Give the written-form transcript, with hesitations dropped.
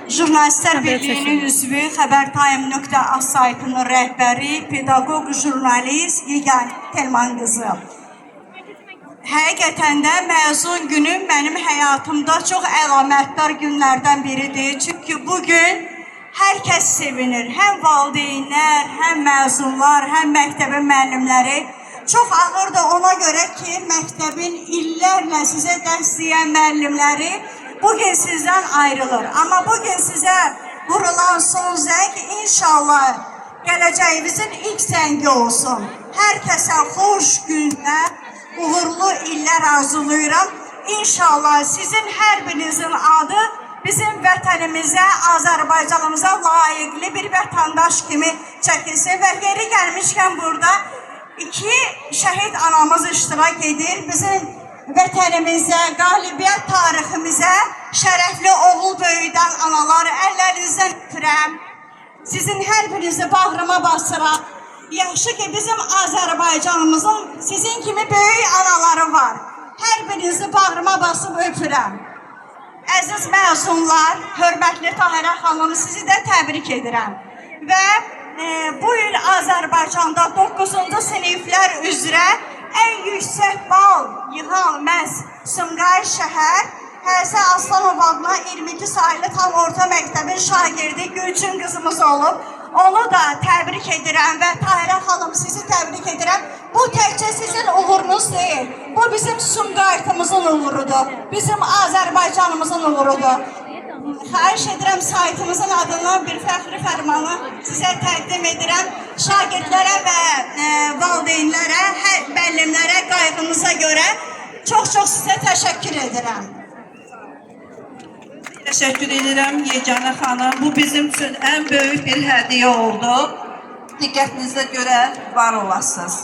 Jurnalistlər Birliyinin üzvü, xəbərtime.az saytının rəhbəri, pedaqoq, jurnalist Yeganə Telman qızı. Həqiqətən də məzun günüm mənim həyatımda çox əlamətdar günlərdən biridir. Çünki bugün hər kəs sevinir. Həm valideynlər, həm məzunlar, həm məktəbin müəllimləri. Çox ağırdır ona görə ki, məktəbin illərlə sizə dərs deyən müəllimləri bugün sizdən ayrılır. Amma bugün sizə vurulan son zəng inşallah gələcəyimizin ilk zəngi olsun. Hər kəsə xoş günlər, uğurlu illər arzulayıram. İnşallah sizin hər birinizin adı bizim vətənimizə, Azərbaycanımıza layiqli bir vətəndaş kimi çəkilsin. Və yeri gəlmişkən burada iki şəhid anamız iştirak edir. Bizim vətənimizə, qalibiyyət tariximizə şərəfli oğul böyüdən analar, əllərinizdən öpürəm. Sizin hər birinizi bağrıma basıram. Yaxşı ki, bizim Azərbaycanımızın sizin kimi böyük anaları var. Hər birinizi bağrıma basıb öpürəm. Əziz məzunlar, hörmətli Tahirə xanım, sizi də təbrik edirəm. Və bu il Azərbaycanda 9-cu siniflər üzrə ən yüksək bal yığan məhz Sumqayıt şəhər Həsə Aslanov adına 22 saylı tam orta məktəbin şagirdi Gülçin qızımız olub. Onu da təbrik edirəm və Tahirə xanım sizi təbrik edirəm. Bu təkcə sizin uğurunuz deyil. Bu bizim Sumqayıtımızın uğurudur. Bizim Azərbaycanımızın uğurudur. Xahiş edirəm saytımızın adından bir fəxri fərmanı sizə təqdim edirəm. Şagirdlərə və valideynlərə, müəllimlərə qayğınıza görə çox-çox sizə təşəkkür edirəm. Təşəkkür edirəm Yeganə xanım. Bu bizim üçün ən böyük bir hədiyyə oldu. Diqqətinizə görə var olasınız.